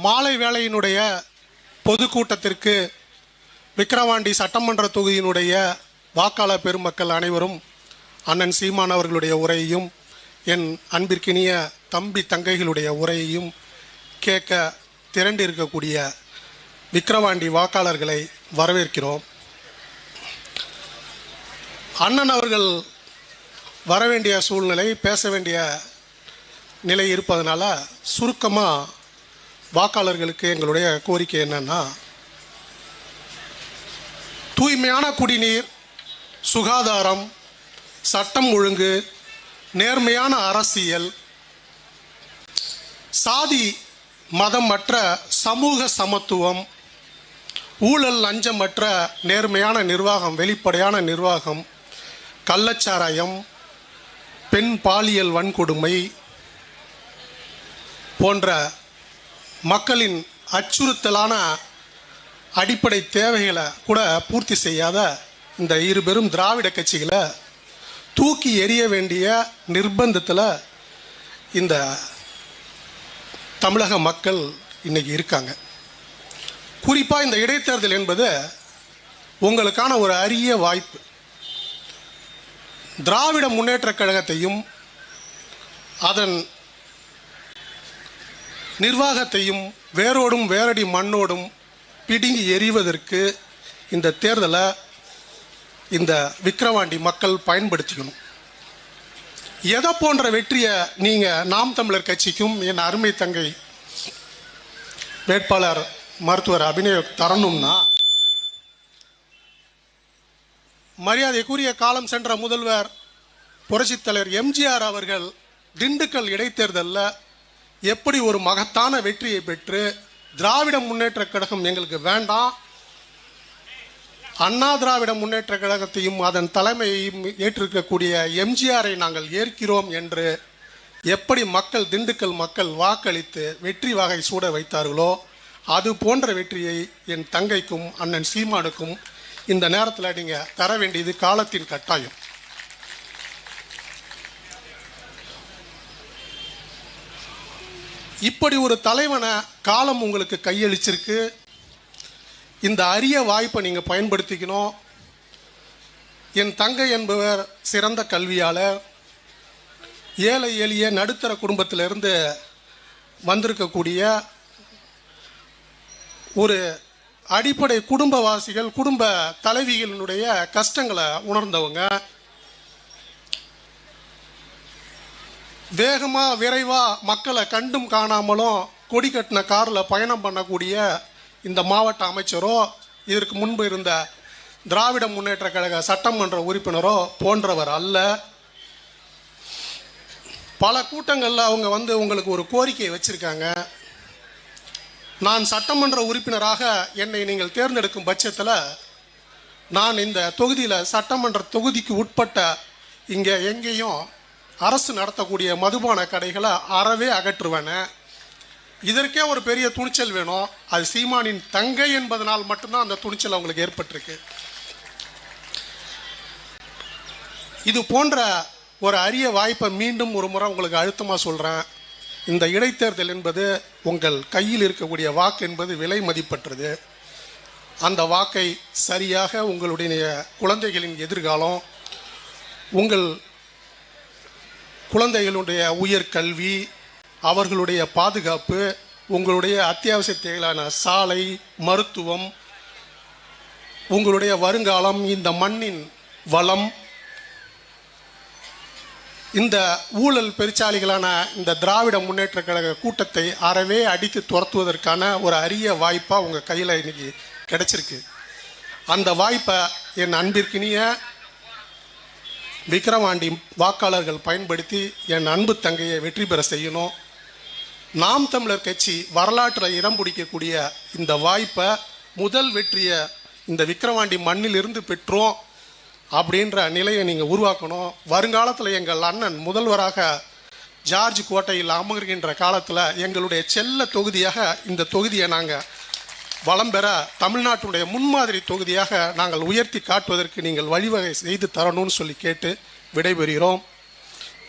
மாலை வேளையினுடைய பொதுக்கூட்டத்திற்கு விக்கிரவாண்டி சட்டமன்ற தொகுதியினுடைய வாக்காளர் பெருமக்கள் அனைவரும் அண்ணன் சீமான் அவர்களுடைய உரையையும் என் அன்பிற்கினிய தம்பி தங்கைகளுடைய உரையையும் கேட்க திரண்டிருக்கக்கூடிய விக்கிரவாண்டி வாக்காளர்களை வரவேற்கிறோம். அண்ணன் அவர்கள் வரவேண்டிய சூழ்நிலை, பேச வேண்டிய நிலை இருப்பதனால சுருக்கமாக வாக்காளர்களுக்கு எங்களுடைய கோரிக்கை என்னன்னா, தூய்மையான குடிநீர், சுகாதாரம், சட்டம் ஒழுங்கு, நேர்மையான அரசியல், சாதி மதமற்ற சமூக சமத்துவம், ஊழல் லஞ்சமற்ற நேர்மையான நிர்வாகம், வெளிப்படையான நிர்வாகம், கள்ளச்சாராயம், பெண் பாலியல் வன்கொடுமை போன்ற மக்களின் அச்சுறுத்தலான அடிப்படை தேவைகளை கூட பூர்த்தி செய்யாத இந்த இரு பெரும் திராவிட கட்சிகளை தூக்கி எறிய வேண்டிய நிர்பந்தத்தில் இந்த தமிழக மக்கள் இன்னைக்கு இருக்காங்க. குறிப்பாக இந்த இடைத்தேர்தல் என்பது உங்களுக்கான ஒரு அரிய வாய்ப்பு. திராவிட முன்னேற்றக் கழகத்தையும் அதன் நிர்வாகத்தையும் வேரோடும் வேரடி மண்ணோடும் பிடுங்கி எறிவதற்கு இந்த தேர்தலை இந்த விக்கிரவாண்டி மக்கள் பயன்படுத்திக்கணும். எதை போன்ற வெற்றியை நீங்கள் நாம் தமிழர் கட்சிக்கும் என் அருமை தங்கை வேட்பாளர் மருத்துவர் அபிநய தரணும்னா, மரியாதைக்குரிய காலம் சென்ற முதல்வர் புரட்சித் தலைவர் எம்ஜிஆர் அவர்கள் திண்டுக்கல் இடைத்தேர்தலில் எப்படி ஒரு மகத்தான வெற்றியை பெற்று திராவிட முன்னேற்ற கழகம் எங்களுக்கு வேண்டாம், அண்ணா திராவிட முன்னேற்ற கழகத்தையும் அதன் தலைமையையும் ஏற்றிருக்கக்கூடிய எம்ஜிஆரை நாங்கள் ஏற்கிறோம் என்று எப்படி மக்கள், திண்டுக்கல் மக்கள் வாக்களித்து வெற்றி வாகை சூட வைத்தார்களோ அது போன்ற வெற்றியை என் தங்கைக்கும் அண்ணன் சீமானுக்கும் இந்த நேரத்தில் நீங்கள் தர வேண்டியது காலத்தின் கட்டாயம். இப்படி ஒரு தலைவனை காலம் உங்களுக்கு கையளிச்சிருக்கு. இந்த அரிய வாய்ப்பை நீங்கள் பயன்படுத்திக்கணும். என் தங்கை என்பவர் சிறந்த கல்வியாளர், ஏழை எளிய நடுத்தர குடும்பத்திலிருந்து வந்திருக்கக்கூடிய ஒரு அடிப்படை குடும்பவாசிகள், குடும்ப தலைவிகளினுடைய கஷ்டங்களை உணர்ந்தவங்க. வேகமாக விரைவாக மக்களை கண்டும் காணாமலும் கொடி கட்டின காரில் பயணம் பண்ணக்கூடிய இந்த மாவட்ட அமைச்சரோ, இதற்கு முன்பு இருந்த திராவிட முன்னேற்ற கழக சட்டமன்ற உறுப்பினரோ போன்றவர் அல்ல. பல கூட்டங்களில் அவங்க வந்து உங்களுக்கு ஒரு கோரிக்கையை வச்சுருக்காங்க. நான் சட்டமன்ற உறுப்பினராக என்னை நீங்கள் தேர்ந்தெடுக்கும் பட்சத்தில் நான் இந்த தொகுதியில், சட்டமன்ற தொகுதிக்கு உட்பட்ட இங்கே எங்கேயும் அரசு நடத்தக்கூடிய மதுபான கடைகளை அறவே அகற்றுவேன்னு. இதற்கே ஒரு பெரிய துணிச்சல் வேணும். அது சீமானின் தங்கை என்பதனால் மட்டும்தான் அந்த துணிச்சல் அவங்களுக்கு ஏற்பட்டிருக்கு. இது போன்ற ஒரு அரிய வாய்ப்பை மீண்டும் ஒரு முறை உங்களுக்கு அழுத்தமாக சொல்கிறேன். இந்த இடைத்தேர்தல் என்பது உங்கள் கையில் இருக்கக்கூடிய வாக்கு என்பது விலை மதிப்பற்றது. அந்த வாக்கை சரியாக உங்களுடைய குழந்தைகளின் எதிர்காலம், உங்கள் குழந்தைகளுடைய உயர்கல்வி, அவர்களுடைய பாதுகாப்பு, உங்களுடைய அத்தியாவசிய தேவையான சாலை, மருத்துவம், உங்களுடைய வருங்காலம், இந்த மண்ணின் வளம், இந்த ஊழல் பெருச்சாளிகளான இந்த திராவிட முன்னேற்ற கழக கூட்டத்தை அறவே அடித்து துரத்துவதற்கான ஒரு அரிய வாய்ப்பாக உங்கள் கையில் இன்னைக்கு கிடைச்சிருக்கு. அந்த வாய்ப்பை என் அன்பிற்கினிய விக்கிரவாண்டி வாக்காளர்கள் பயன்படுத்தி என் அன்பு தங்கையை வெற்றி பெற செய்யணும். நாம் தமிழர் கட்சி வரலாற்றில் இடம் பிடிக்கக்கூடிய இந்த வாய்ப்பை, முதல் வெற்றியை இந்த விக்கிரவாண்டி மண்ணில் இருந்து பெற்றோம் அப்படின்ற நிலையை நீங்கள் உருவாக்கணும். வருங்காலத்தில் எங்கள் அண்ணன் முதல்வராக ஜார்ஜ் கோட்டையில் அமர்கின்ற காலத்தில் எங்களுடைய செல்ல தொகுதியாக இந்த தொகுதியை நாங்கள் வளம் பெற, தமிழ்நாட்டுடைய முன்மாதிரி தொகுதியாக நாங்கள் உயர்த்தி காட்டுவதற்கு நீங்கள் வழிவகை செய்து தரணும்னு சொல்லி கேட்டு விடைபெறுகிறோம்.